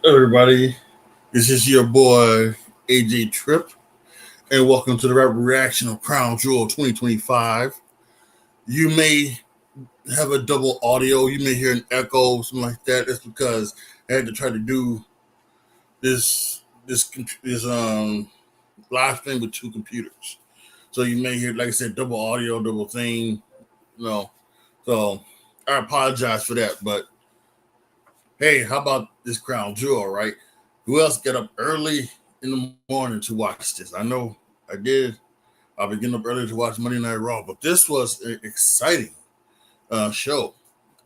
Everybody, this is your boy AJTRIP, and welcome to the Rap Reaction of Crown Jewel 2025. You may have a double audio, you may hear an echo, something like that. That's because I had to try to do this live stream with two computers. So you may hear, like I said, double audio, double thing. No, so I apologize for that. But hey, how about this Crown Jewel, right? Who else got up early in the morning to watch this? I know I did. I've been getting up early to watch Monday Night Raw, but this was an exciting show.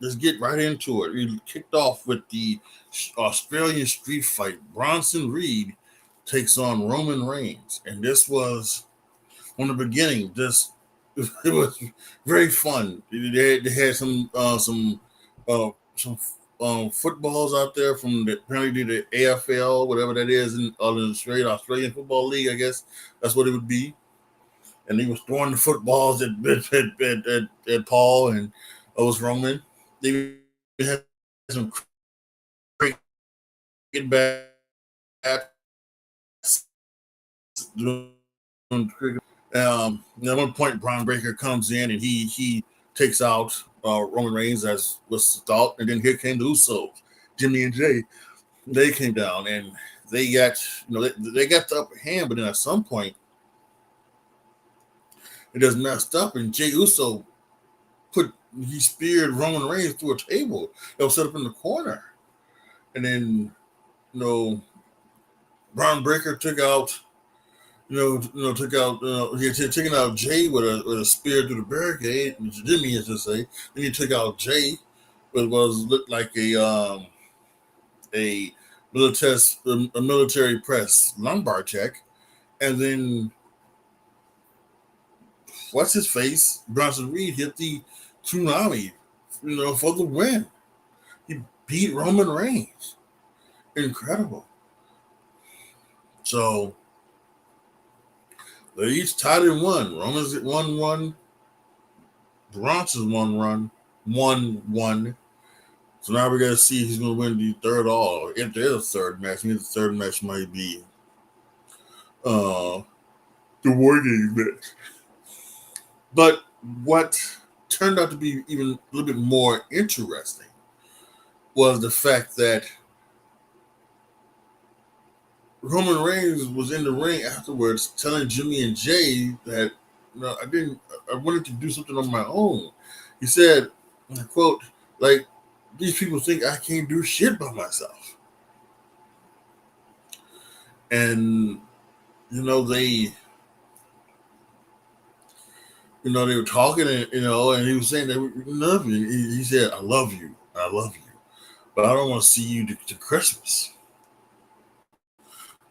Let's get right into it. We kicked off with the Australian street fight. Bronson Reed takes on Roman Reigns, and this was from the beginning. Just it was very fun. They had some footballs out there from apparently the AFL, whatever that is, in the Australian Football League. I guess that's what it would be. And he was throwing the footballs at Paul, and it was Roman. They had some cricket bats. At one point, Braun Breaker comes in and he takes out Roman Reigns as was thought, and then here came the Usos, Jimmy and Jay. They came down and they got they got the upper hand, but then at some point it just messed up, and Jay Uso he speared Roman Reigns through a table that was set up in the corner, and then Braun Breaker took out. He had taken out Jay with a spear through the barricade, Jimmy, as I say. Then he took out Jay, but looked like a military press lumbar check, and then what's his face? Bronson Reed hit the tsunami, for the win. He beat Roman Reigns. Incredible. So they're each tied in one. Roman's at 1-1. Bronson's 1-1. So now we got to see if he's going to win the third all. If there's a third match, maybe the third match might be the War Games match. But what turned out to be even a little bit more interesting was the fact that Roman Reigns was in the ring afterwards telling Jimmy and Jay that I wanted to do something on my own. He said, I quote, like, these people think I can't do shit by myself. And they were talking, and and he was saying that we love you. He said, I love you, but I don't want to see you to Christmas.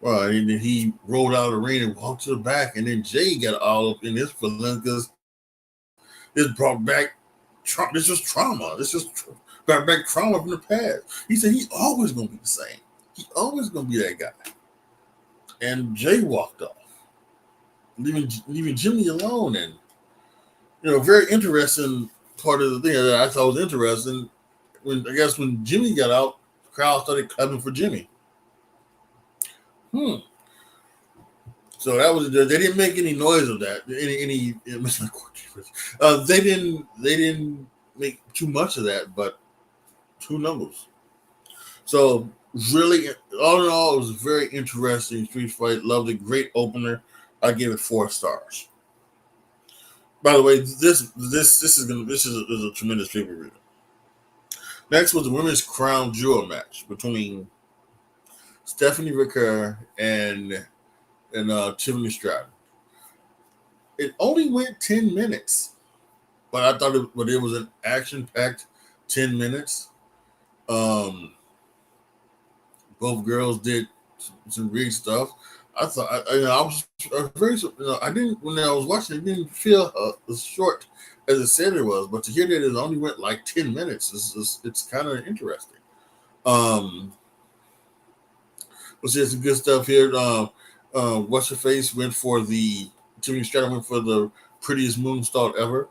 Well, and then he rolled out of the ring and walked to the back, and then Jay got all up in his feelings because this brought back trauma. This was trauma. This just brought back trauma from the past. He said he's always going to be the same. He's always going to be that guy. And Jay walked off, leaving Jimmy alone. And very interesting part of the thing that I thought was interesting. When Jimmy got out, the crowd started clapping for Jimmy. So that was they didn't make any noise of that. They didn't make too much of that, but two numbers. So really, all in all, it was a very interesting street fight. Loved it, great opener. I gave it 4 stars. By the way, this is a tremendous pay-per-view. Next was the women's crown jewel match between Stephanie Ricker and Tiffany Stratton. It only went 10 minutes, but I thought it was an action-packed 10 minutes. Both girls did some great stuff. I thought I was very I didn't when I was watching it didn't feel as short as it said it was, but to hear that it only went like 10 minutes, it's kind of interesting. Let's see some good stuff here. What's her face went for the Tiffany Stratton went for the prettiest moonsault ever.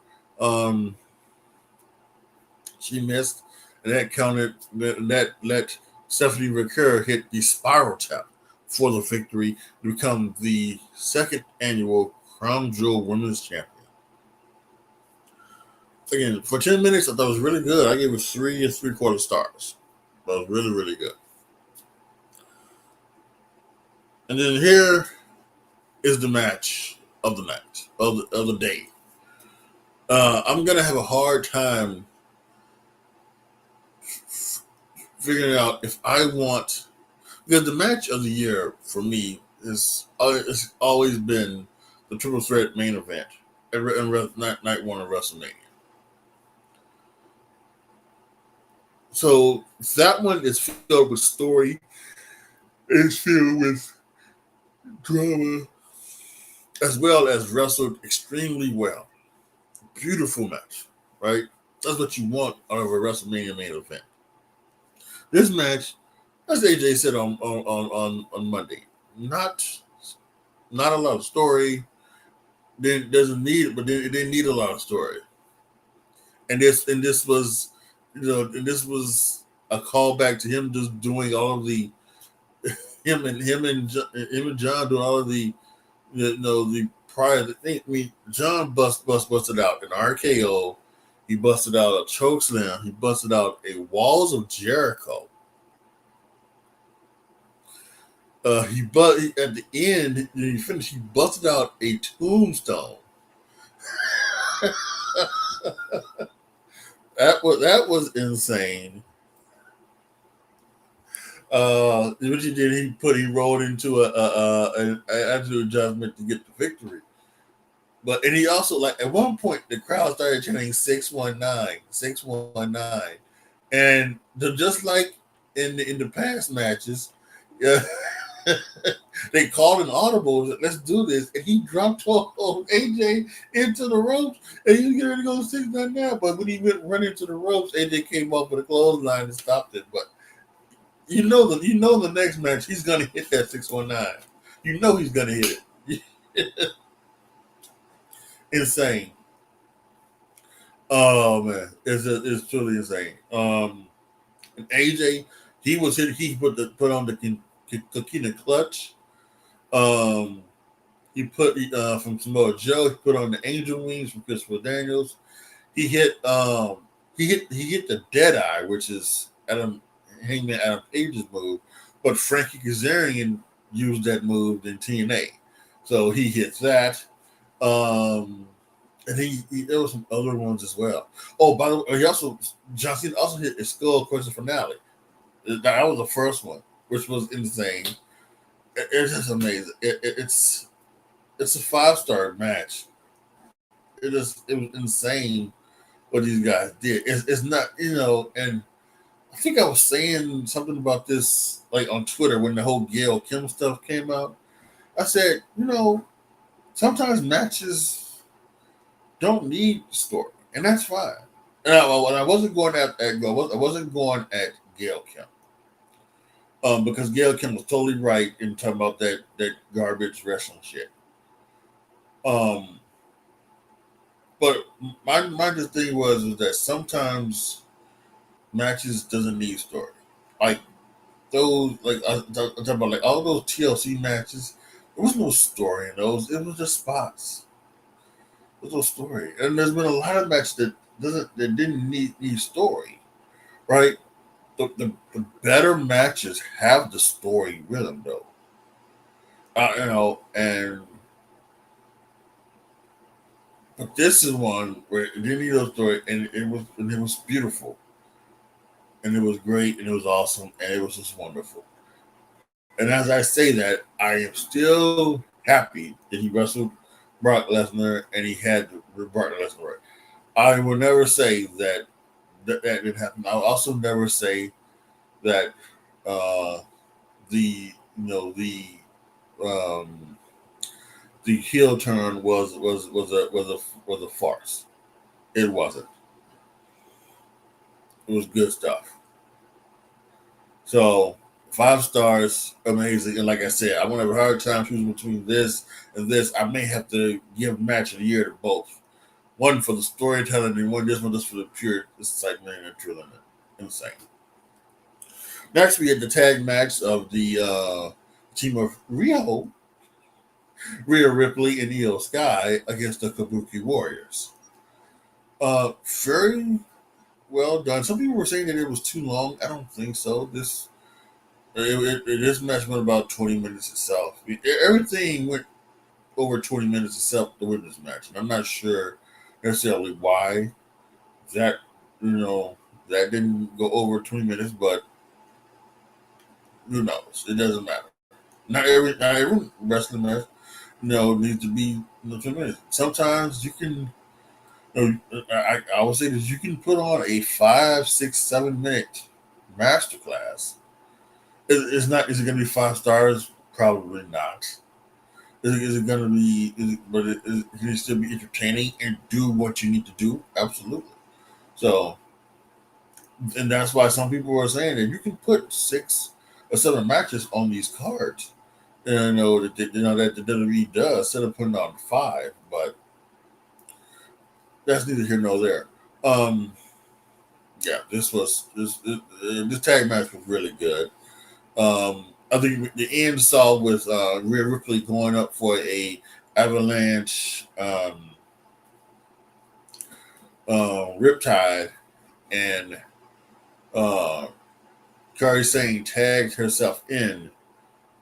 She missed, and that counted. That let Stephanie Ricker hit the spiral tap for the victory to become the second annual Crown Jewel Women's Champion. Again, for 10 minutes, I thought it was really good. I gave it 3 3/4 stars. That was really, really good. And then here is the match of the night, of the day. I'm going to have a hard time figuring out if I want, because the match of the year for me is it's always been the triple threat main event and night one of WrestleMania. So that one is filled with story, it's filled with drama, as well as wrestled extremely well. Beautiful match, right? That's what you want out of a WrestleMania main event. This match, as AJ said on Monday, not a lot of story. Then doesn't need, but then it didn't need a lot of story. And this was, and this was a callback to him just doing all of the him and John doing all of the the prior thing. I mean, John busted out an RKO. He busted out a chokeslam. He busted out a Walls of Jericho. At the end, when he finished, he busted out a tombstone. That was insane. What he did, he rolled into an absolute judgment to get the victory. And he also, like, at one point the crowd started chanting 619, 619, and just like in the past matches, yeah, they called an audible. Let's do this, and he dropped AJ into the ropes, and he was getting ready to go 619. But when he went running to the ropes, AJ came up with a clothesline and stopped it. But you know the next match he's gonna hit that 619. You know he's gonna hit it. Insane. Oh man, it's truly insane. And AJ, he was hit. He put on the Coquina clutch. He put from Samoa Joe. He put on the angel wings from Christopher Daniels. He hit the Dead Eye, which is Hangman Adam Page's move, but Frankie Kazarian used that move in TNA, so he hits that. And there were some other ones as well. Oh, by the way, John Cena also hit a skull crushing finale. That was the first one, which was insane. It's just amazing. It's a 5-star match. It was insane what these guys did. It's not, and I think I was saying something about this like on Twitter when the whole Gail Kim stuff came out. I said, sometimes matches don't need story, and that's fine. And I wasn't going at Gail Kim, because Gail Kim was totally right in talking about that garbage wrestling shit. But my just thing was that sometimes matches doesn't need story. Like those, like I'm talking about, like all those TLC matches. There was no story in those. It was just spots. There's no story, and there's been a lot of matches that didn't need story, right? The better matches have the story with them, though. But this is one where it didn't need no story, and it was beautiful, and it was great, and it was awesome, and it was just wonderful. And as I say that, I am still happy that he wrestled Brock Lesnar, and he had Brock Lesnar. I will never say that didn't happen. I'll also never say that the heel turn was a farce. It wasn't. It was good stuff. So 5 stars, amazing. And like I said, I'm gonna have a hard time choosing between this and this. I may have to give match of the year to both. One for the storytelling and this one just for the pure excitement and thrilling. Insane. Next, we had the tag match of the team of Rhea Ripley, and Io Sky against the Kabuki Warriors. Very well done. Some people were saying that it was too long. I don't think so. This match went about 20 minutes itself. Everything went over 20 minutes except the women's match, and I'm not sure necessarily why that that didn't go over 20 minutes, but who knows? It doesn't matter. Not every wrestling match needs to be 20 minutes. Sometimes you can. I would say that you can put on a 5, 6, 7 minute masterclass. It's not. Is it going to be 5 stars? Probably not. Is it going to be? Can it still be entertaining and do what you need to do? Absolutely. So, and that's why some people are saying that you can put 6 or 7 matches on these cards. And that the WWE does instead of putting on 5, but that's neither here nor there. Yeah, this tag match was really good. I think the end saw with Rhea Ripley going up for a avalanche riptide, and Kairi Sane tagged herself in,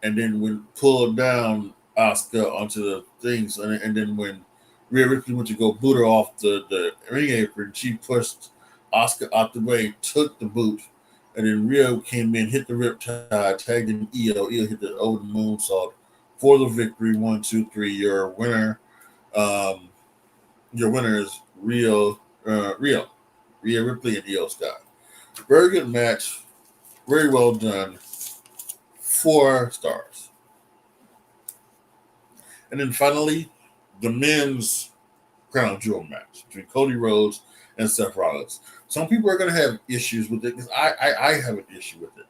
and then when pulled down Asuka onto the things, and then when Rhea Ripley went to go boot her off the ring apron, she pushed Asuka out the way, took the boot, and then Rhea came in, hit the riptide, tagged in Io. Io hit the Odin moonsault for the victory. 1, 2, 3. Your winner. Your winner is Rhea Ripley, and Io Sky. Very good match. Very well done. 4 stars. And then finally, the men's crown jewel match between Cody Rhodes and Seth Rollins. Some people are going to have issues with it because I have an issue with it.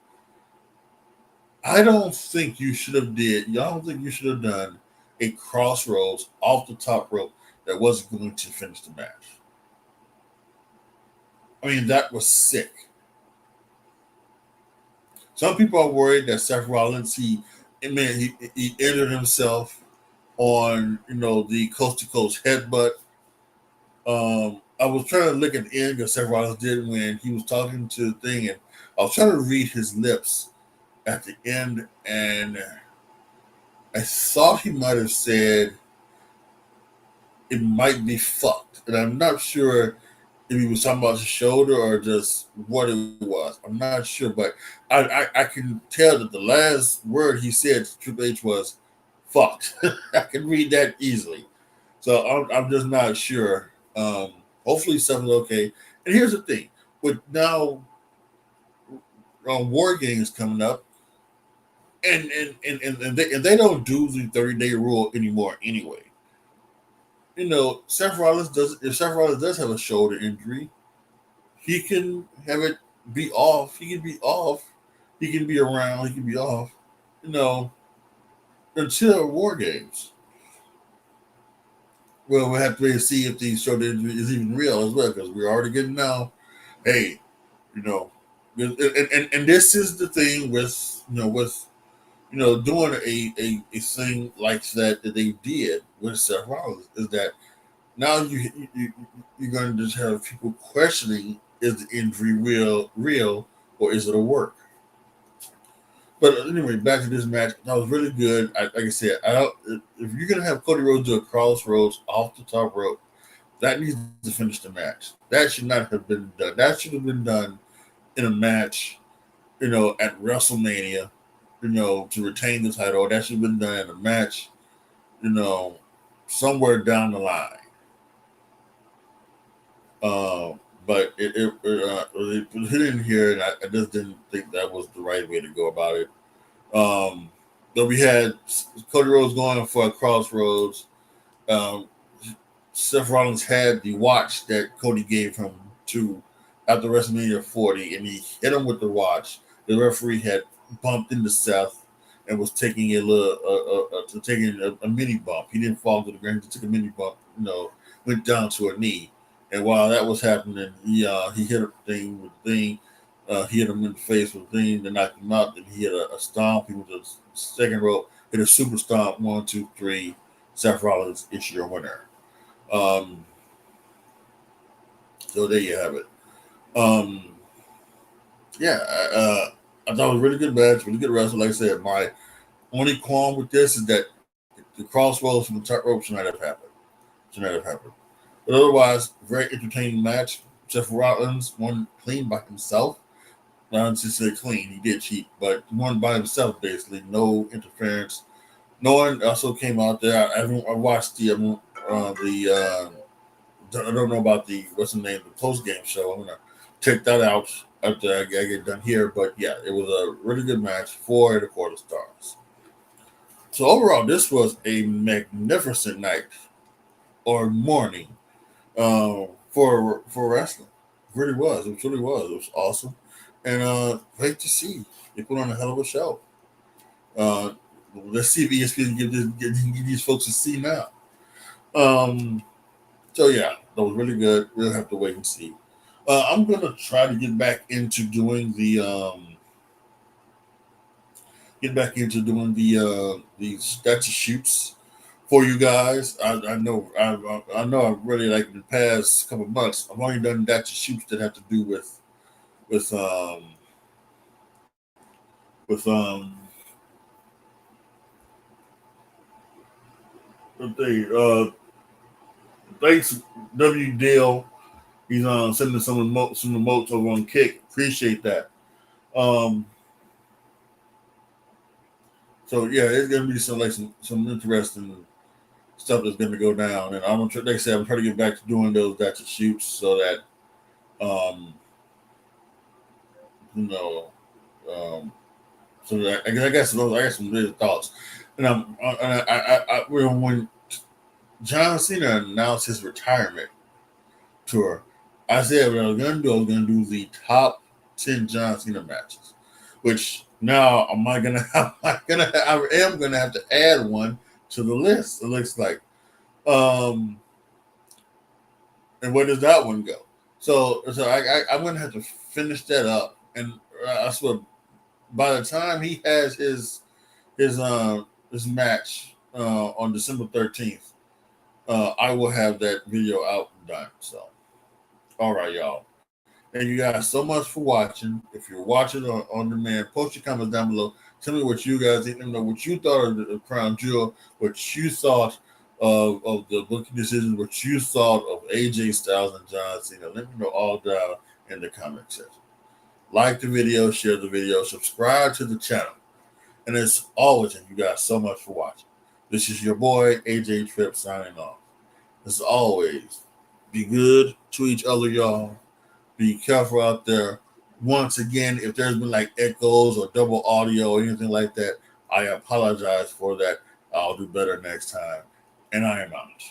I don't think you should have done a crossroads off the top rope that wasn't going to finish the match. I mean, that was sick. Some people are worried that Seth Rollins he injured himself on the coast to coast headbutt. I was trying to look at the end of Seth Rollins did when he was talking to the thing, and I was trying to read his lips at the end, and I thought he might have said it might be fucked, and I'm not sure if he was talking about his shoulder or just what it was. I'm not sure, but I can tell that the last word he said to Triple H was fucked. I can read that easily. So I'm just not sure. Hopefully something's okay. And here's the thing. With now War Games coming up, and they don't do the 30-day rule anymore anyway. Seth Rollins does. If Seth Rollins does have a shoulder injury, he can have it be off. He can be off. He can be around. He can be off. Until War Games. Well, we'll have to wait and see if the shoulder injury is even real as well, because we're already getting now. Hey, and this is the thing with doing a thing like that they did with Seth Rollins is that now you're going to just have people questioning, is the injury real or is it a work? But anyway, back to this match. That was really good. Like I said, if you're going to have Cody Rhodes do a crossroads off the top rope, that needs to finish the match. That should not have been done. That should have been done in a match, at WrestleMania, to retain the title. That should have been done in a match, somewhere down the line. But it put in here, and I just didn't think that was the right way to go about it. But we had Cody Rhodes going for a crossroads. Seth Rollins had the watch that Cody gave him to after WrestleMania 40, and he hit him with the watch. The referee had bumped into Seth and was taking a mini bump. He didn't fall to the ground; he took a mini bump. Went down to a knee. And while that was happening, he hit a thing with the thing. He hit him in the face with a thing to knock him out. Then he hit a stomp. He was the second rope, hit a super stomp. 1, 2, 3. Seth Rollins is your winner. So there you have it. Yeah, I thought it was a really good match, really good wrestling. Like I said, my only qualm with this is that the crossroads from the top rope should not have happened. Should not have happened. But otherwise, very entertaining match. Seth Rollins won clean by himself. Not just say clean, he did cheat, but won by himself basically. No interference. No one also came out there. I watched I don't know about the what's the name, the post game show. I'm gonna check that out after I get done here. But yeah, it was a really good match. 4.25 stars. So overall, this was a magnificent night or morning for wrestling. It really was. It truly was. It was awesome, and great to see. They put on a hell of a show. Uh, let's see if ESPN give these folks a C now. Um, so yeah, that was really good. We'll have to wait and see. I'm gonna try to get back into doing the statue shoots for you guys. I know I've really like in the past couple of months. I've only done statue shoots that have to do with with the thanks W Dale. He's sending some emotes over on Kick. Appreciate that. Um, so yeah, it's gonna be some interesting stuff that's gonna go down, and I'm gonna like I said, I'm trying to get back to doing those types of shoots so that um, you know um, so that I got some real thoughts, and when John Cena announced his retirement tour, I said what I was gonna do the top 10 John Cena matches, which now I am gonna have to add one to the list. It looks like, um, and where does that one go? So I'm gonna have to finish that up, and I swear by the time he has his match on December 13th, I will have that video out and done. So, all right, y'all. Thank you guys so much for watching. If you're watching on demand, post your comments down below. Tell me what you guys think. Let me know what you thought of the Crown Jewel, what you thought of the booking decisions, what you thought of AJ Styles and John Cena. Let me know all down in the comment section. Like the video, share the video, subscribe to the channel. And as always, thank you guys so much for watching. This is your boy, AJTRIP, signing off. As always, be good to each other, y'all. Be careful out there. Once again, if there's been like echoes or double audio or anything like that, I apologize for that. I'll do better next time. And I am out.